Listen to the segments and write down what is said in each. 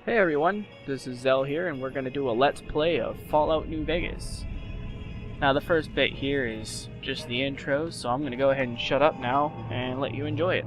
Hey everyone, this is Zell here, and we're going to do a Let's Play of Fallout New Vegas. Now the first bit here is just the intro, so I'm going to go ahead and shut up now and let you enjoy it.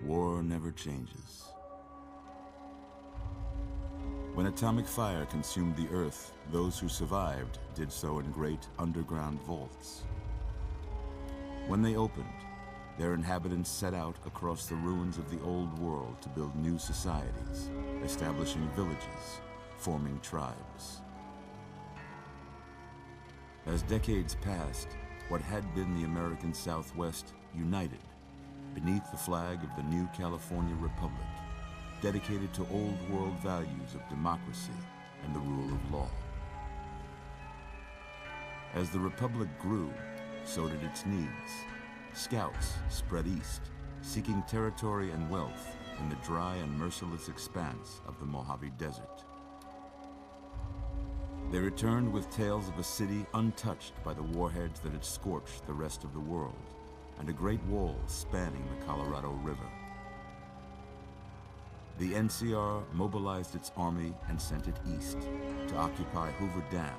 War never changes. When atomic fire consumed the Earth, those who survived did so in great underground vaults. When they opened, their inhabitants set out across the ruins of the old world to build new societies, establishing villages, forming tribes. As decades passed, what had been the American Southwest united beneath the flag of the new California Republic, dedicated to old world values of democracy and the rule of law. As the Republic grew, so did its needs. Scouts spread east, seeking territory and wealth in the dry and merciless expanse of the Mojave Desert. They returned with tales of a city untouched by the warheads that had scorched the rest of the world, and a great wall spanning the Colorado River. The NCR mobilized its army and sent it east to occupy Hoover Dam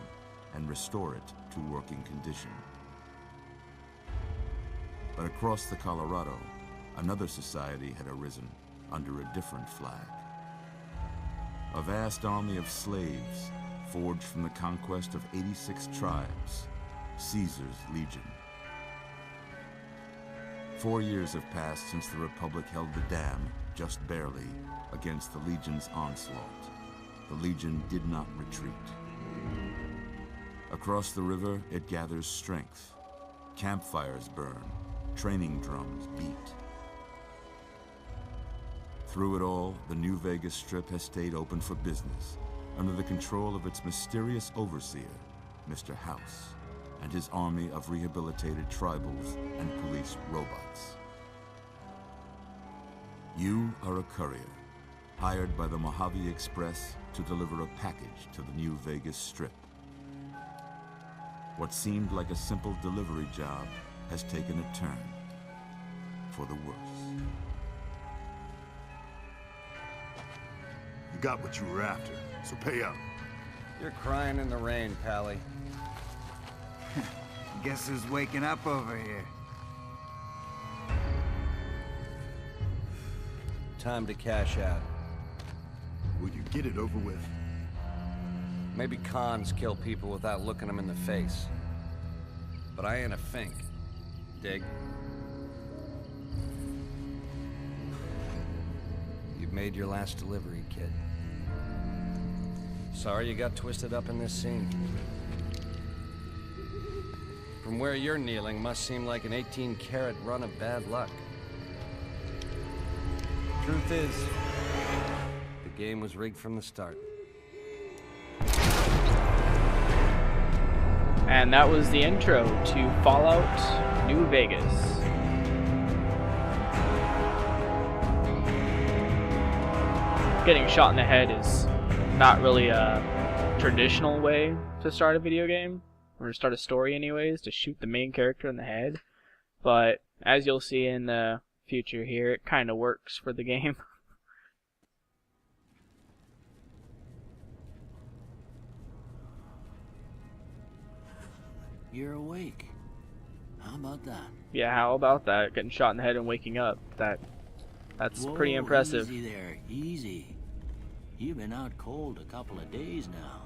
and restore it to working condition. But across the Colorado, another society had arisen under a different flag. A vast army of slaves forged from the conquest of 86 tribes, Caesar's Legion. 4 years have passed since the Republic held the dam, just barely, against the Legion's onslaught. The Legion did not retreat. Across the river, it gathers strength. Campfires burn, training drums beat. Through it all, the New Vegas Strip has stayed open for business, under the control of its mysterious overseer, Mr. House, and his army of rehabilitated tribals and police robots. You are a courier, hired by the Mojave Express to deliver a package to the New Vegas Strip. What seemed like a simple delivery job has taken a turn for the worse. You got what you were after, so pay up. You're crying in the rain, Pally. Guess who's waking up over here? Time to cash out. Will you get it over with? Maybe cons kill people without looking them in the face. But I ain't a fink. Dig? You've made your last delivery, kid. Sorry you got twisted up in this scene. From where you're kneeling must seem like an 18-carat run of bad luck. Truth is, the game was rigged from the start. And that was the intro to Fallout New Vegas. Getting shot in the head is not really a traditional way to start a video game, or to start a story anyways, to shoot the main character in the head. But as you'll see in the future here, it kind of works for the game. you're awake. How about that? Yeah, how about that? Getting shot in the head and waking up. That's Whoa, pretty impressive. Easy there, easy. You've been out cold a couple of days now.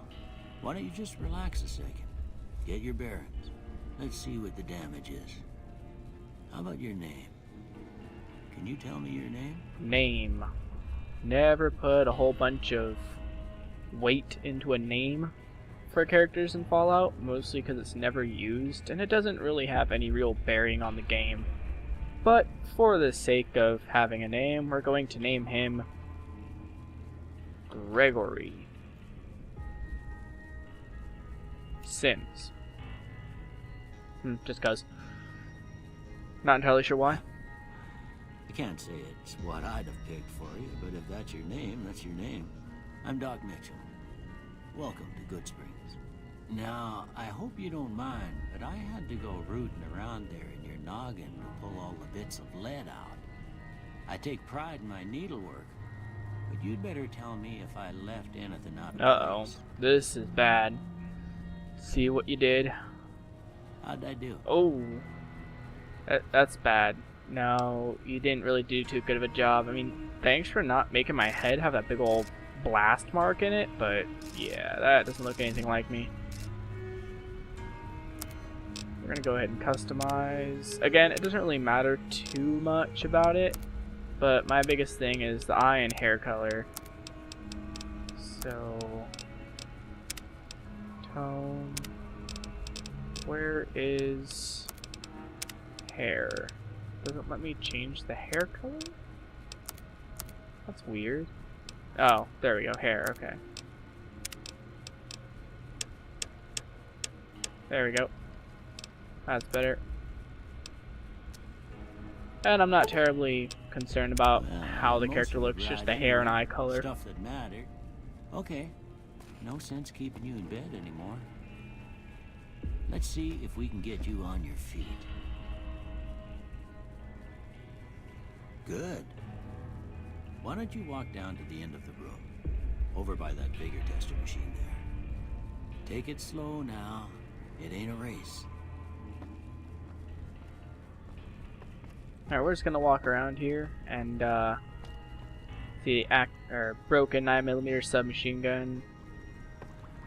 Why don't you just relax a second? Get your bearings. Let's see what the damage is. How about your name? Can you tell me your name? Name. Never put a whole bunch of weight into a name for characters in Fallout, mostly because it's never used, and it doesn't really have any real bearing on the game. But for the sake of having a name, we're going to name him Gregory Simms. Just cuz. Not entirely sure why. I can't say it's what I'd have picked for you, but if that's your name, that's your name. I'm Doc Mitchell. Welcome to Good Springs. Now, I hope you don't mind, but I had to go rooting around there in your noggin to pull all the bits of lead out. I take pride in my needlework, but you'd better tell me if I left anything out of Uh-oh. place. This is bad. See what you did. How'd I do? Oh. That's bad. No, you didn't really do too good of a job. I mean, thanks for not making my head have that big old blast mark in it, but yeah, that doesn't look anything like me. We're gonna go ahead and customize. Again, it doesn't really matter too much about it, but my biggest thing is the eye and hair color. So, tone. Where is hair? Doesn't let me change the hair color? That's weird. Oh, there we go, hair, okay. There we go. That's better. And I'm not terribly concerned about how the character looks, just the hair and eye color. Stuff that mattered. Okay. No sense keeping you in bed anymore. Let's see if we can get you on your feet. Good. Why don't you walk down to the end of the room, over by that vigor tester machine there. Take it slow now. It ain't a race. Alright, we're just gonna walk around here and see the broken 9mm submachine gun,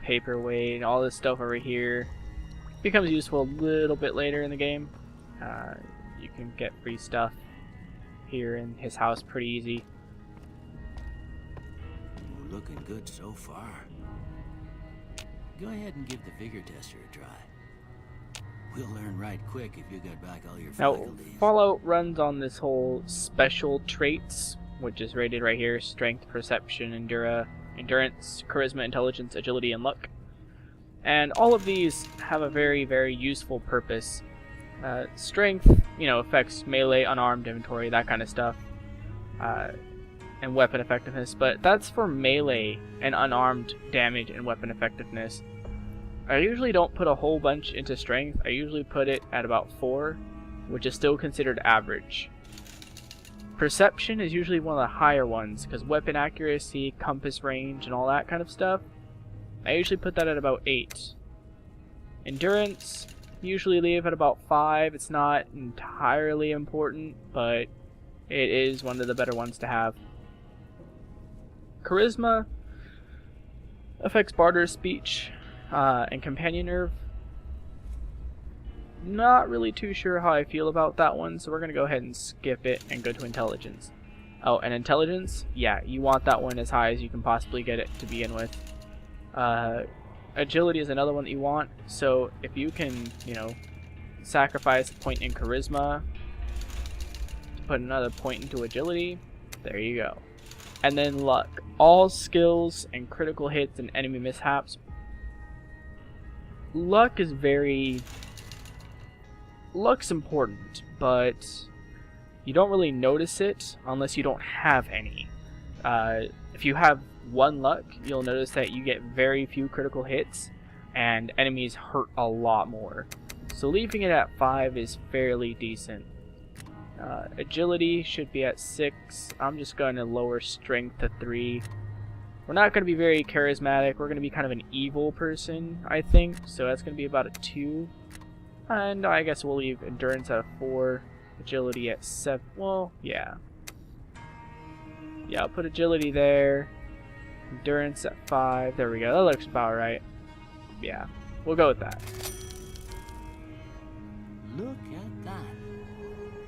paperweight, all this stuff over here. Becomes useful a little bit later in the game. You can get free stuff here in his house pretty easy. We're looking good so far. Go ahead and give the vigor tester a try. We'll learn right quick if you get back all your Now, faculties. Fallout runs on this whole special traits, which is rated right here: strength, perception, endurance, charisma, intelligence, agility, and luck. And all of these have a very, very useful purpose. Strength, affects melee, unarmed, inventory, that kind of stuff, and weapon effectiveness. But that's for melee and unarmed damage and weapon effectiveness. I usually don't put a whole bunch into strength. I usually put it at about 4, which is still considered average. Perception is usually one of the higher ones, because weapon accuracy, compass range, and all that kind of stuff. I usually put that at about 8. Endurance, usually leave at about 5. It's not entirely important, but it is one of the better ones to have. Charisma affects barter, speech, and companion nerve. Not really too sure how I feel about that one, so we're going to go ahead and skip it and go to intelligence. Oh, and intelligence, yeah, you want that one as high as you can possibly get it to begin with. Agility is another one that you want, so if you can, sacrifice a point in charisma to put another point into agility, there you go. And then luck. All skills and critical hits and enemy mishaps. Luck's important, but you don't really notice it unless you don't have any. If you have 1 luck, you'll notice that you get very few critical hits and enemies hurt a lot more. So leaving it at 5 is fairly decent. Agility should be at 6. I'm just going to lower strength to 3. We're not going to be very charismatic. We're going to be kind of an evil person, I think. So that's going to be about a 2. And I guess we'll leave endurance at a 4, agility at 7. Well, yeah. Yeah, I'll put agility there. Endurance at 5. There we go. That looks about right. Yeah, we'll go with that. Look at that.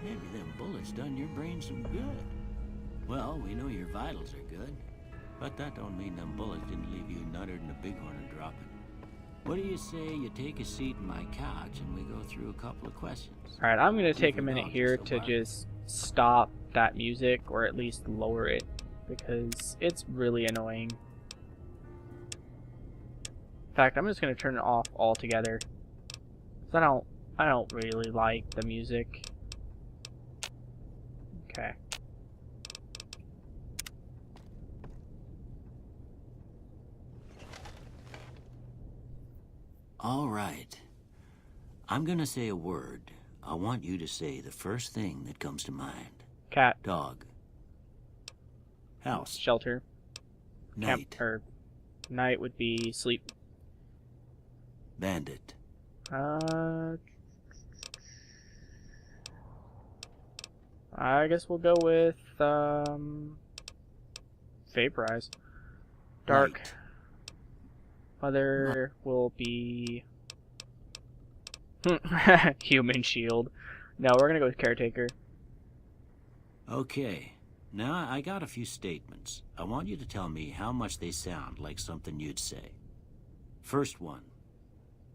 Maybe them bullets done your brain some good. Well, we know your vitals are good, but that don't mean them bullets didn't leave you nuttered and a bighorn a dropping. What do you say you take a seat in my couch and we go through a couple of questions? Alright, I'm going to take a minute here to just stop that music, or at least lower it, because it's really annoying. In fact, I'm just going to turn it off altogether. Because I don't really like the music. Okay. All right. I'm gonna say a word. I want you to say the first thing that comes to mind. Cat. Dog. House. Shelter. Night. Camp, or night would be sleep. Bandit. I guess we'll go with vaporize. Dark. Night. Other will be human shield. No, we're gonna go with caretaker. Okay. Now I got a few statements. I want you to tell me how much they sound like something you'd say. First one.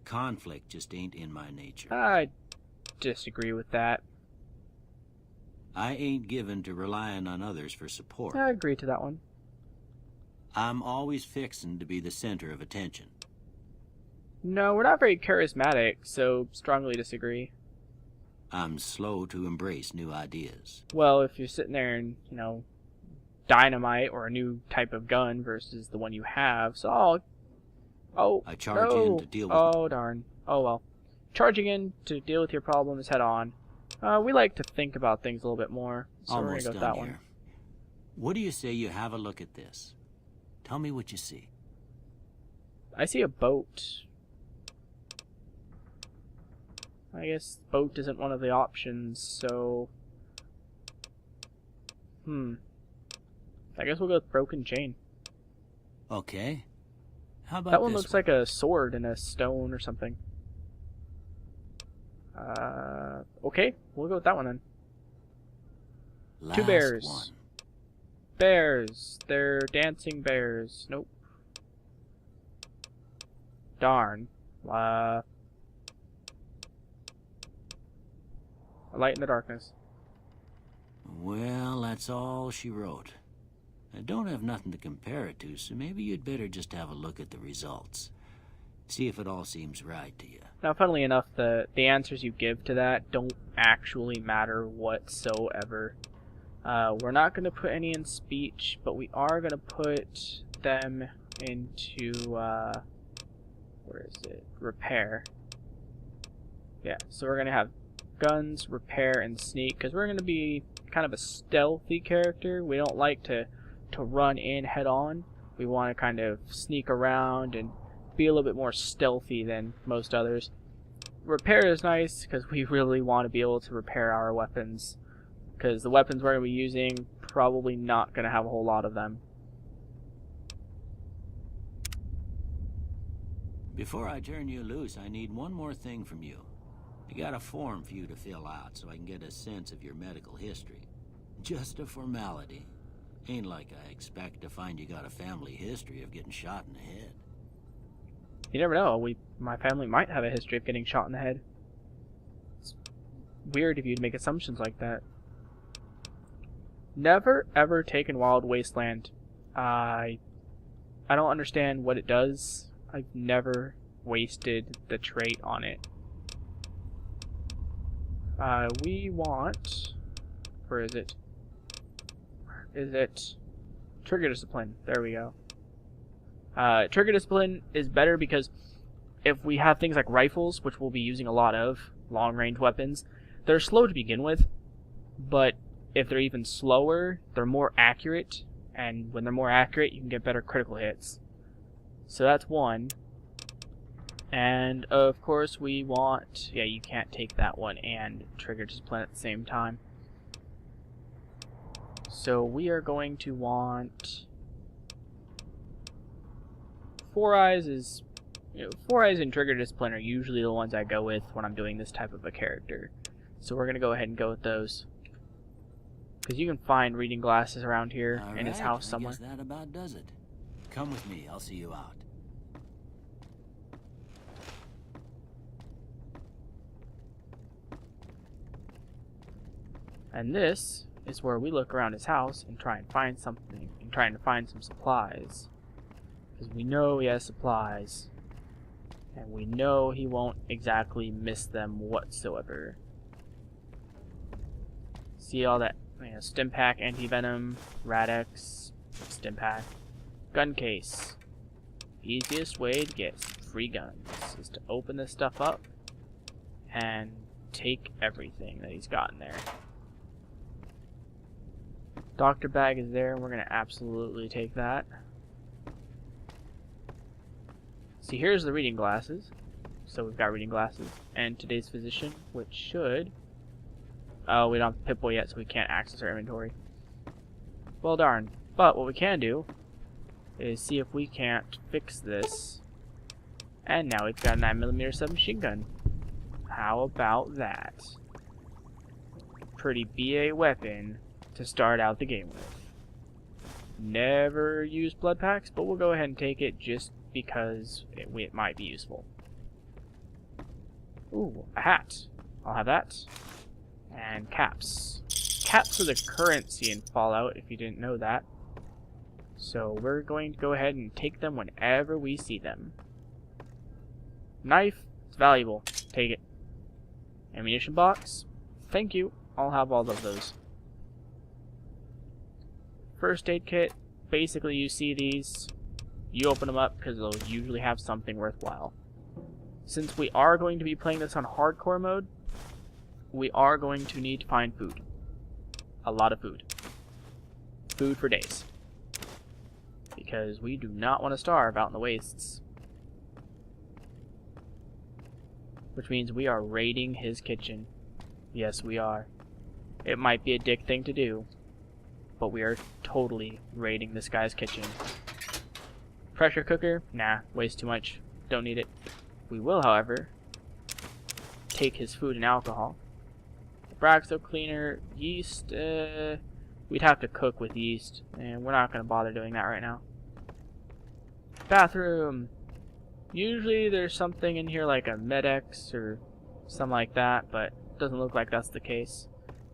Conflict just ain't in my nature. I disagree with that. I ain't given to relying on others for support. I agree to that one. I'm always fixin' to be the center of attention. No, we're not very charismatic, so strongly disagree. I'm slow to embrace new ideas. Well, if you're sitting there and, you know, dynamite or a new type of gun versus the one you have, so I charge no. in to deal with... Oh, darn. Oh, well. Charging in to deal with your problems head on. We like to think about things a little bit more, so Almost we're going to go with done that here. one. What do you say you have a look at this? Tell me what you see. I see a boat. I guess boat isn't one of the options, so... I guess we'll go with broken chain. Okay. How about That one this looks like a sword in a stone or something. Okay, we'll go with that one then. Last Two bears. one. Bears. They're dancing bears. Nope. Darn. A light in the darkness. Well, that's all she wrote. I don't have nothing to compare it to, so maybe you'd better just have a look at the results. See if it all seems right to you. Now, funnily enough, the answers you give to that don't actually matter whatsoever. We're not going to put any in speech, but we are going to put them into, where is it? Repair. Yeah, so we're going to have guns, repair, and sneak, because we're going to be kind of a stealthy character. We don't like to run in head on. We want to kind of sneak around and be a little bit more stealthy than most others. Repair is nice because we really want to be able to repair our weapons, because the weapons we're going to be using, probably not going to have a whole lot of them. Before I turn you loose, I need one more thing from you. I got a form for you to fill out so I can get a sense of your medical history. Just a formality. Ain't like I expect to find you got a family history of getting shot in the head. You never know. My family might have a history of getting shot in the head. It's weird if you'd make assumptions like that. Never ever taken Wild Wasteland. I don't understand what it does. I've never wasted the trait on it. We want... Where is it? Where is it? Trigger discipline. There we go. Trigger discipline is better because if we have things like rifles, which we'll be using a lot of, long-range weapons, they're slow to begin with, but if they're even slower, they're more accurate, and when they're more accurate, you can get better critical hits. So that's one. And of course we want, yeah, you can't take that one and trigger discipline at the same time. So we are going to want Four Eyes is, Four Eyes and Trigger Discipline are usually the ones I go with when I'm doing this type of a character. So we're going to go ahead and go with those. Because you can find reading glasses around here in his house somewhere. I guess that about does it. Come with me, I'll see you out. And this is where we look around his house and try and find something, and trying to find some supplies. Because we know he has supplies. And we know he won't exactly miss them whatsoever. See all that, stim pack, anti-venom, Radex, stim pack, gun case. Easiest way to get some free guns is to open this stuff up and take everything that he's got in there. Doctor bag is there, and we're going to absolutely take that. See, here's the reading glasses. So we've got reading glasses. And today's physician, which should... Oh, we don't have Pip-Boy yet, so we can't access our inventory. Well, darn. But what we can do is see if we can't fix this. And now we've got a 9mm submachine gun. How about that? Pretty BA weapon to start out the game with. Never used blood packs, but we'll go ahead and take it just because it might be useful. Ooh, a hat. I'll have that. And caps. Caps are the currency in Fallout, if you didn't know that. So we're going to go ahead and take them whenever we see them. Knife, it's valuable. Take it. Ammunition box, thank you. I'll have all of those. First aid kit, basically you see these, you open them up because they'll usually have something worthwhile. Since we are going to be playing this on hardcore mode, we are going to need to find food. A lot of food. Food for days. Because we do not want to starve out in the wastes. Which means we are raiding his kitchen. Yes, we are. It might be a dick thing to do, but we are totally raiding this guy's kitchen. Pressure cooker? Nah, weighs too much. Don't need it. We will, however, take his food and alcohol. Braxo cleaner, yeast, we'd have to cook with yeast, and we're not going to bother doing that right now. Bathroom. Usually there's something in here like a Med-X or something like that, but it doesn't look like that's the case.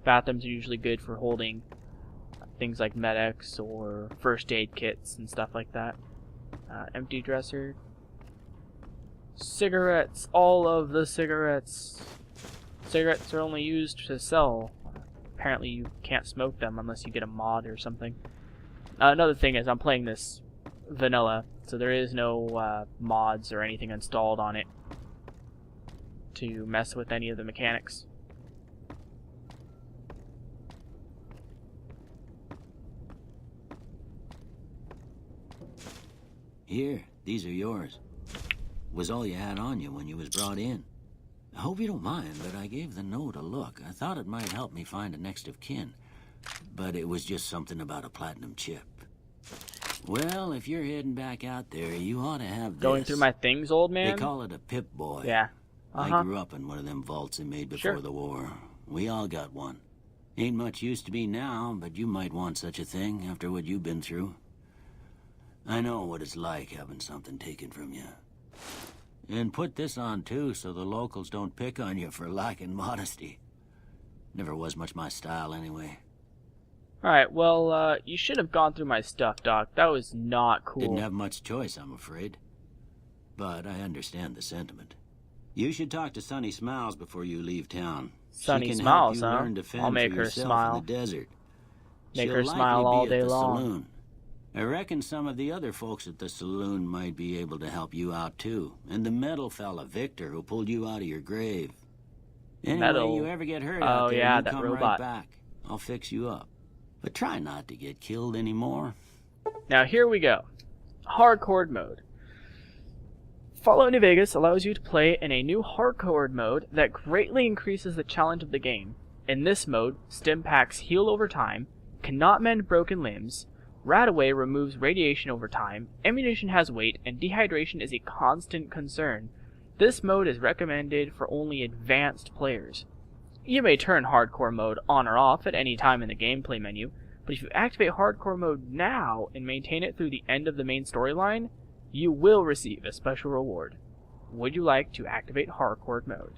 Bathrooms are usually good for holding things like Med-X or first aid kits and stuff like that. Empty dresser. Cigarettes. All of the cigarettes. Cigarettes are only used to sell. Apparently you can't smoke them unless you get a mod or something. Another thing is I'm playing this vanilla, so there is no mods or anything installed on it to mess with any of the mechanics. Here, these are yours. Was all you had on you when you was brought in. I hope you don't mind, but I gave the note a look. I thought it might help me find a next of kin, but it was just something about a platinum chip. Well, if you're heading back out there, you ought to have this. Going through my things, old man? They call it a Pip-Boy. Yeah. I grew up in one of them vaults they made before the war. We all got one. Ain't much use to me now, but you might want such a thing after what you've been through. I know what it's like having something taken from you. And put this on too, so the locals don't pick on you for lacking modesty. Never was much my style anyway. Alright, well, you should have gone through my stuff, Doc. That was not cool. Didn't have much choice, I'm afraid. But I understand the sentiment. You should talk to Sunny Smiles before you leave town. Sunny She can Smiles, help you huh? learn to fend I'll make for her yourself smile. in the desert. Make She'll her smile likely all be day at the long. Saloon. I reckon some of the other folks at the saloon might be able to help you out too. And the metal fella, Victor, who pulled you out of your grave. Anyway, Metal. you ever get hurt out there, yeah, you that come robot. right back. I'll fix you up. But try not to get killed anymore. Now here we go. Hardcore mode. Fallout New Vegas allows you to play in a new hardcore mode that greatly increases the challenge of the game. In this mode, stim packs heal over time, cannot mend broken limbs, Radaway removes radiation over time, ammunition has weight, and dehydration is a constant concern. This mode is recommended for only advanced players. You may turn hardcore mode on or off at any time in the gameplay menu, but if you activate hardcore mode now and maintain it through the end of the main storyline, you will receive a special reward. Would you like to activate hardcore mode?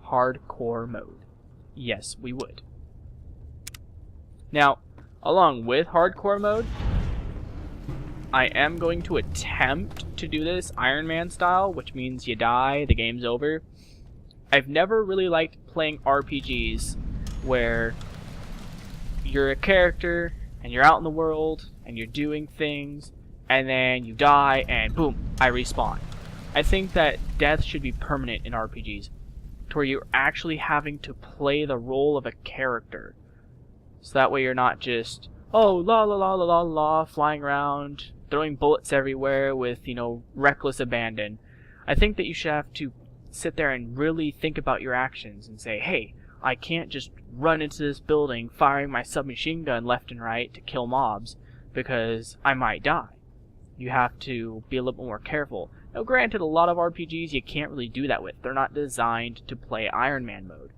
Hardcore mode. Yes, we would. Now, along with hardcore mode, I am going to attempt to do this Iron Man style, which means you die, the game's over. I've never really liked playing RPGs where you're a character and you're out in the world and you're doing things and then you die and boom, I respawn. I think that death should be permanent in RPGs, to where you're actually having to play the role of a character. So that way you're not just, oh, la la la la la la, flying around, throwing bullets everywhere with, reckless abandon. I think that you should have to sit there and really think about your actions and say, hey, I can't just run into this building firing my submachine gun left and right to kill mobs, because I might die. You have to be a little bit more careful. Now granted, a lot of RPGs you can't really do that with. They're not designed to play Iron Man mode.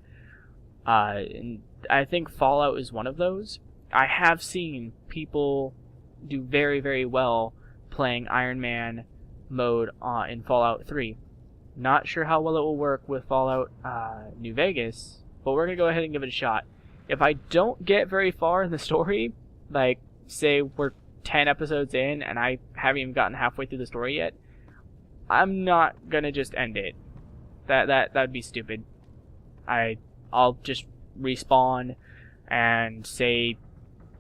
And I think Fallout is one of those. I have seen people do very, very well playing Iron Man mode in Fallout 3. Not sure how well it will work with Fallout New Vegas, but we're going to go ahead and give it a shot. If I don't get very far in the story, like, say we're 10 episodes in and I haven't even gotten halfway through the story yet, I'm not going to just end it. That'd be stupid. I'll just respawn and say,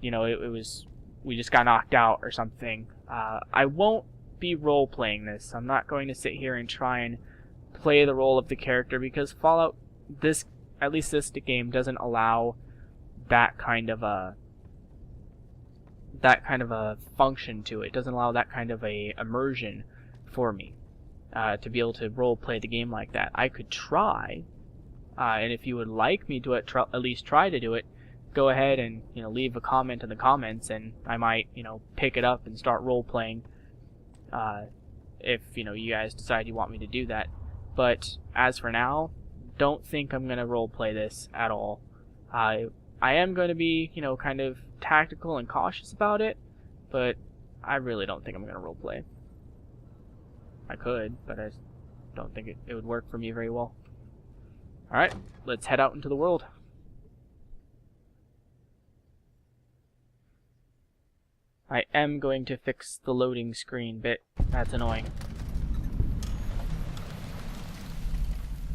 we just got knocked out or something. I won't be role-playing this. I'm not going to sit here and try and play the role of the character, because Fallout, at least this game, doesn't allow that kind of a function to it. It doesn't allow that kind of a immersion for me to be able to role-play the game like that. I could try, and if you would like me to at least try to do it, go ahead and leave a comment in the comments, and I might pick it up and start role-playing if you guys decide you want me to do that. But as for now, don't think I'm gonna role-play this at all. I am going to be kind of tactical and cautious about it, but I really don't think I'm gonna role-play. I could, but I don't think it would work for me very well. Alright, let's head out into the world. I am going to fix the loading screen bit. That's annoying.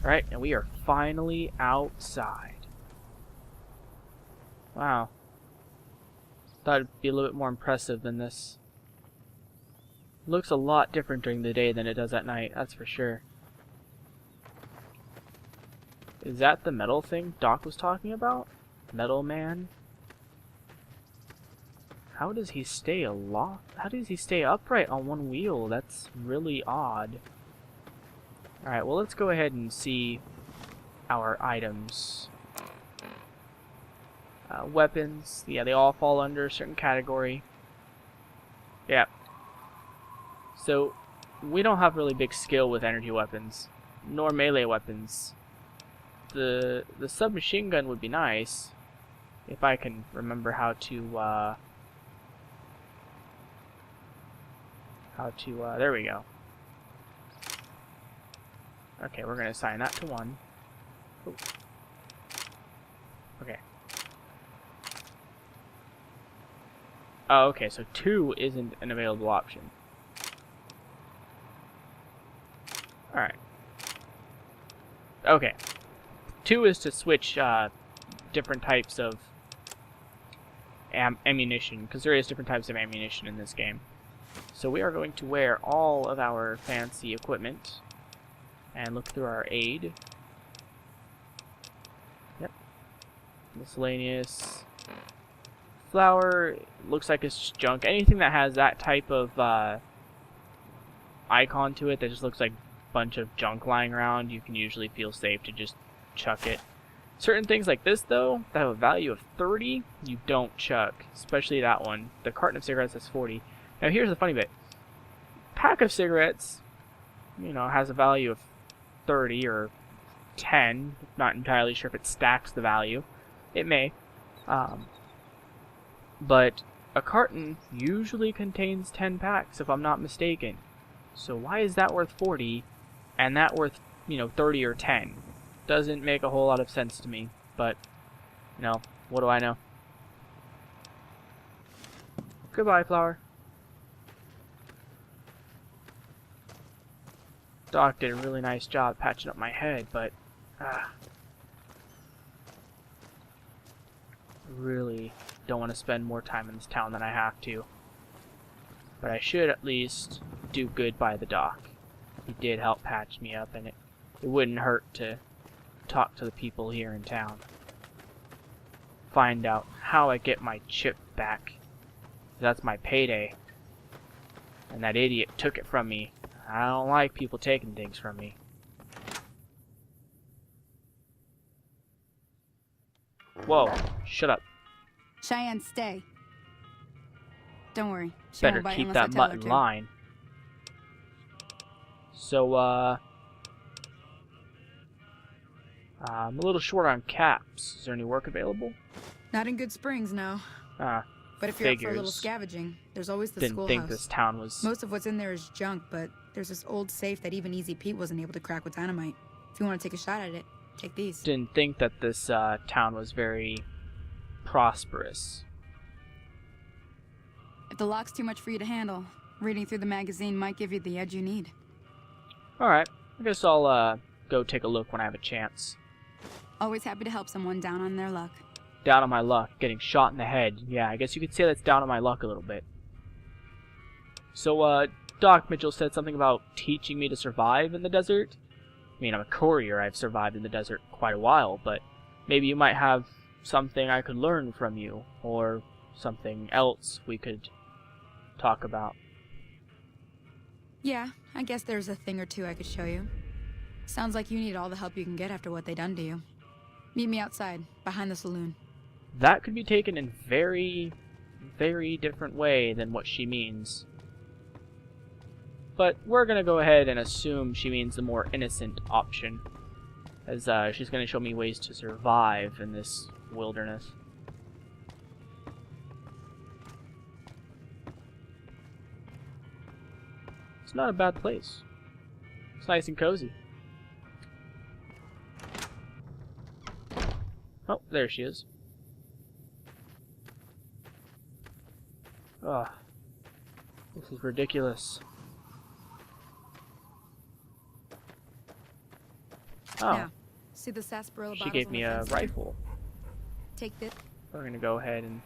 Alright, and we are finally outside. Wow. Thought it'd be a little bit more impressive than this. Looks a lot different during the day than it does at night, that's for sure. Is that the metal thing Doc was talking about? Metal Man? How does he stay How does he stay upright on one wheel? That's really odd. Alright, well, let's go ahead and see our items. Weapons, yeah, they all fall under a certain category. Yeah. So, we don't have really big skill with energy weapons, nor melee weapons. The submachine gun would be nice, if I can remember how to, there we go. Okay, we're gonna assign that to 1. Ooh. Okay. Oh, okay, so 2 isn't an available option. Alright. Okay. 2 is to switch different types of ammunition, because there is different types of ammunition in this game. So we are going to wear all of our fancy equipment and look through our aid. Yep. Miscellaneous. Flour looks like it's just junk. Anything that has that type of icon to it that just looks like bunch of junk lying around, you can usually feel safe to just chuck it. Certain things like this, though, that have a value of 30, you don't chuck. Especially that one. The carton of cigarettes has 40. Now here's the funny bit. Pack of cigarettes, you know, has a value of 30 or 10. Not entirely sure if it stacks the value. It may. But a carton usually contains 10 packs, if I'm not mistaken. So why is that worth 40 and that worth, you know, 30 or 10? Doesn't make a whole lot of sense to me, but, you know, what do I know? Goodbye, flower. Doc did a really nice job patching up my head, but, really don't want to spend more time in this town than I have to. But I should at least do good by the doc. He did help patch me up, and it wouldn't hurt to talk to the people here in town. Find out how I get my chip back. That's my payday. And that idiot took it from me. I don't like people taking things from me. Whoa, shut up. Cheyenne, stay. Don't worry. She Better won't bite keep unless I that tell mutt her in to. line. So, I'm a little short on caps. Is there any work available? Not in Good Springs, no. But if you're up for a little Figures. scavenging, there's always the Didn't think schoolhouse. this town was... Most of what's in there is junk, but there's this old safe that even Easy Pete wasn't able to crack with dynamite. If you want to take a shot at it, take these. Didn't think that this town was very prosperous. If the lock's too much for you to handle, reading through the magazine might give you the edge you need. Alright, I guess I'll go take a look when I have a chance. Always happy to help someone down on their luck. Down on my luck, getting shot in the head. Yeah, I guess you could say that's down on my luck a little bit. So, Doc Mitchell said something about teaching me to survive in the desert. I mean, I'm a courier, I've survived in the desert quite a while, but maybe you might have something I could learn from you, or something else we could talk about. Yeah, I guess there's a thing or two I could show you. Sounds like you need all the help you can get after what they done to you. Meet me outside, behind the saloon. That could be taken in very, very different way than what she means. But we're gonna go ahead and assume she means the more innocent option, as she's gonna show me ways to survive in this wilderness. It's not a bad place. It's nice and cozy. Oh, there she is. Ugh. This is ridiculous. Oh, Now, see the sarsaparilla she bottles gave on me the a fence there? rifle. Take this. We're gonna go ahead and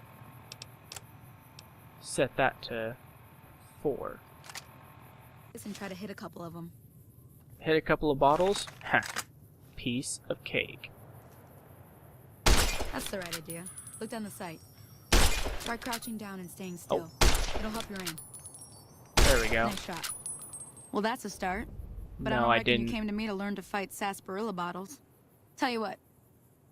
set that to 4. And try to hit a couple of them. Hit a couple of bottles? Ha. Piece of cake. That's the right idea. Look down the sight. Try crouching down and staying still. It'll help your aim. There we go. Nice shot. Well, that's a start. But I No, don't I reckon didn't. you came to me to learn to fight sarsaparilla bottles. Tell you what,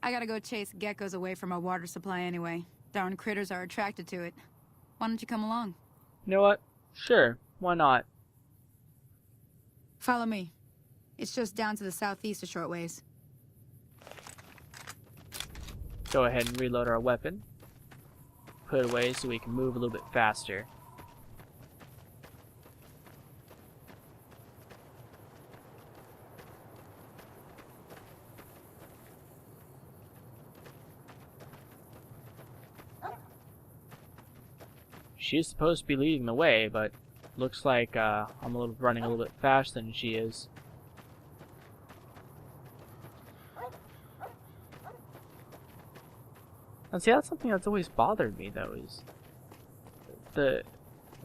I gotta go chase geckos away from our water supply anyway. Darn critters are attracted to it. Why don't you come along? You know what? Sure. Why not? Follow me. It's just down to the southeast a short ways. Go ahead and reload our weapon. Put it away so we can move a little bit faster. She's supposed to be leading the way, but looks like I'm running a little bit faster than she is. And see, that's something that's always bothered me, though, is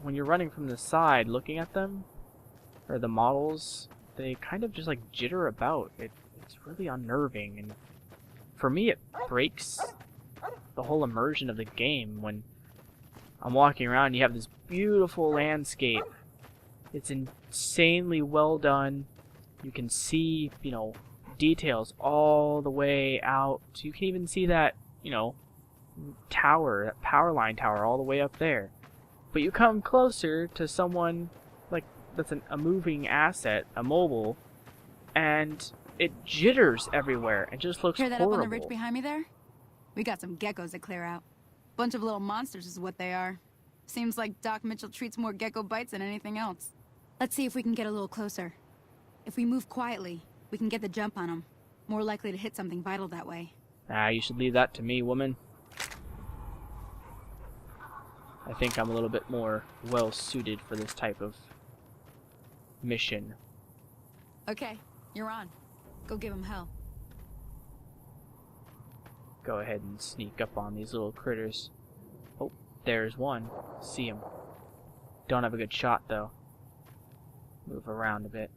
when you're running from the side, looking at them, or the models, they kind of just like jitter about. It's really unnerving, and for me, it breaks the whole immersion of the game when I'm walking around and you have this beautiful landscape. It's insanely well done. You can see, you know, details all the way out. You can even see that, you know, tower, that power line tower all the way up there. But you come closer to someone like that's a moving asset, a mobile, and it jitters everywhere and just looks Hear that horrible. up on the ridge behind me there? We got some geckos to clear out. Bunch of little monsters is what they are. Seems like Doc Mitchell treats more gecko bites than anything else. Let's see if we can get a little closer. If we move quietly, we can get the jump on them. More likely to hit something vital that way. Ah, you should leave that to me, woman. I think I'm a little bit more well-suited for this type of mission. Okay, you're on. Go give him hell. Go ahead and sneak up on these little critters. Oh, there's one. See him. Don't have a good shot, though. Move around a bit.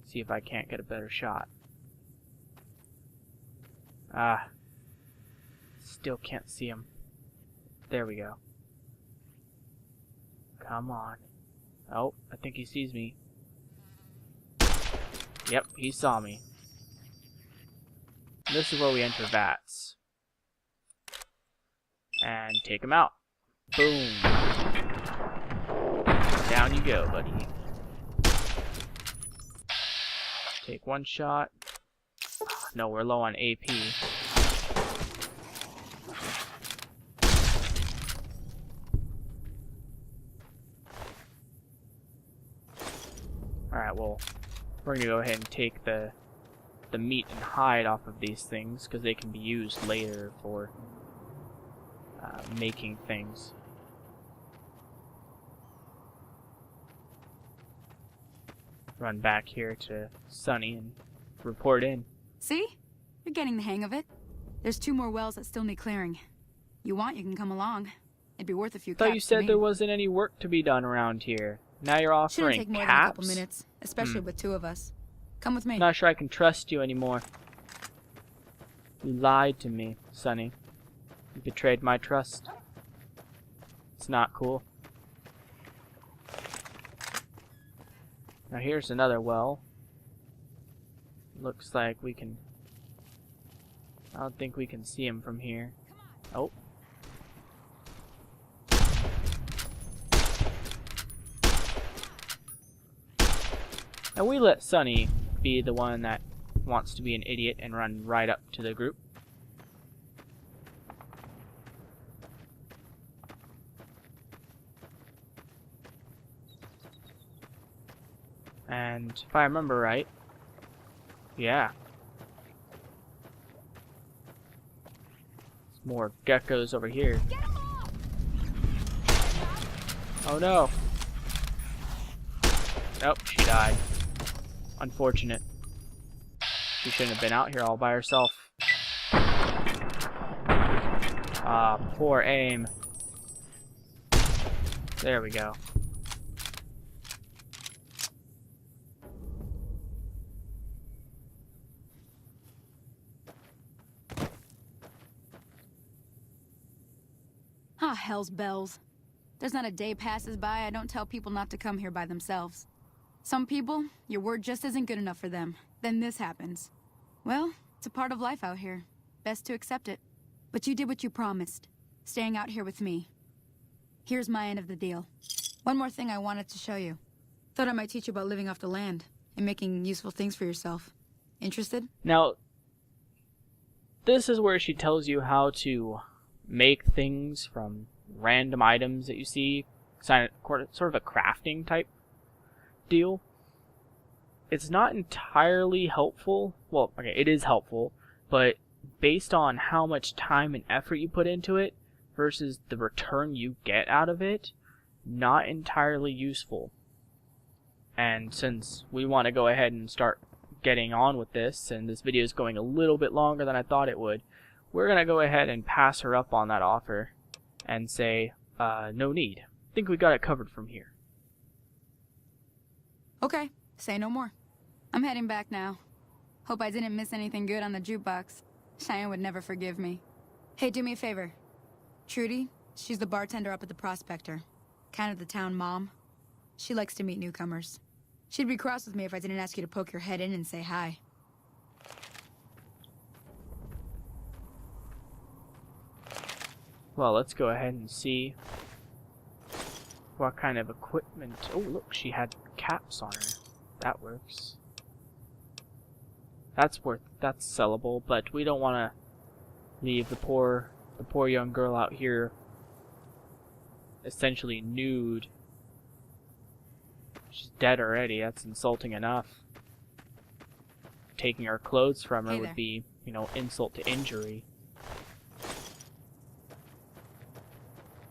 See if I can't get a better shot. Ah. Still can't see him. There we go. Come on. Oh, I think he sees me. Yep, he saw me. This is where we enter vats. And take him out. Boom. Down you go, buddy. Take one shot. No, we're low on AP. Alright, well, we're gonna go ahead and take the meat and hide off of these things, because they can be used later for making things. Run back here to Sunny and report in. See? You're getting the hang of it. There's 2 more wells that still need clearing. You want, you can come along. It'd be worth a few caps. I thought you said there wasn't any work to be done around here. Now you're offering Shouldn't take more caps? than a couple minutes, especially with 2 of us. Come with me. Not sure I can trust you anymore. You lied to me, Sunny. You betrayed my trust. It's not cool. Now here's another well. Looks like we can... I don't think we can see him from here. Oh. And we let Sunny be the one that wants to be an idiot and run right up to the group. And if I remember right, yeah. There's more geckos over here. Oh no. Nope, she died. Unfortunate. She shouldn't have been out here all by herself. Ah, poor aim. There we go. Ah, hell's bells. There's not a day passes by I don't tell people not to come here by themselves. Some people, your word just isn't good enough for them. Then this happens. Well, it's a part of life out here. Best to accept it. But you did what you promised. Staying out here with me. Here's my end of the deal. One more thing I wanted to show you. Thought I might teach you about living off the land and making useful things for yourself. Interested? Now, this is where she tells you how to make things from random items that you see. Sort of a crafting type deal. It's not entirely helpful. Well, okay, it is helpful, but based on how much time and effort you put into it versus the return you get out of it, not entirely useful. And since we want to go ahead and start getting on with this, and this video is going a little bit longer than I thought it would, we're going to go ahead and pass her up on that offer and say, no need. I think we got it covered from here. Okay, say no more. I'm heading back now. Hope I didn't miss anything good on the jukebox. Cheyenne would never forgive me. Hey, do me a favor. Trudy, she's the bartender up at the Prospector. Kind of the town mom. She likes to meet newcomers. She'd be cross with me if I didn't ask you to poke your head in and say hi. Well, let's go ahead and see what kind of equipment. Oh, look, she had caps on her. That works. That's sellable, but we don't want to leave the poor young girl out here essentially nude. She's dead already. That's insulting enough. Taking our clothes from her would be, you know, insult to injury.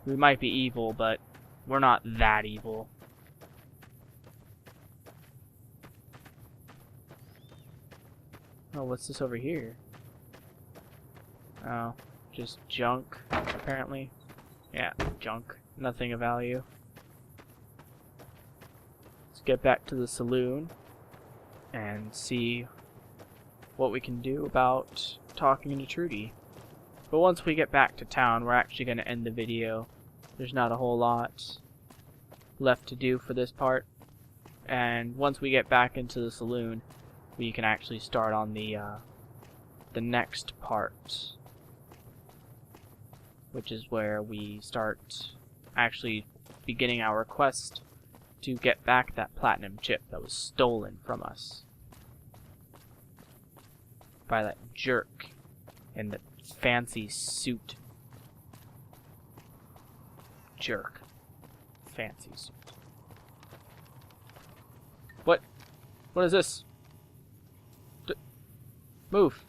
We might be evil, but we're not that evil. Oh, what's this over here? Oh, just junk, apparently. Yeah, junk. Nothing of value. Let's get back to the saloon and see what we can do about talking to Trudy. But once we get back to town, we're actually going to end the video. There's not a whole lot left to do for this part. And once we get back into the saloon, we can actually start on the next part, which is where we start actually beginning our quest to get back that platinum chip that was stolen from us by that jerk in the fancy suit. Jerk. Fancy suit. What? What is this? Move.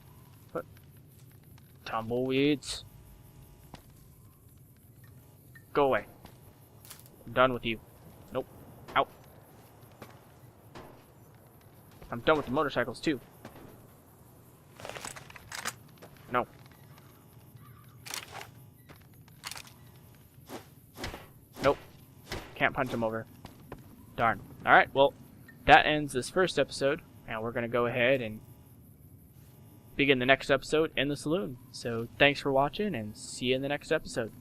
What? Tumbleweeds. Go away. I'm done with you. Nope. Out. I'm done with the motorcycles too. No. Nope. Can't punch him over. Darn. Alright, well, that ends this first episode, and we're going to go ahead and begin the next episode in the saloon. So, thanks for watching, and see you in the next episode.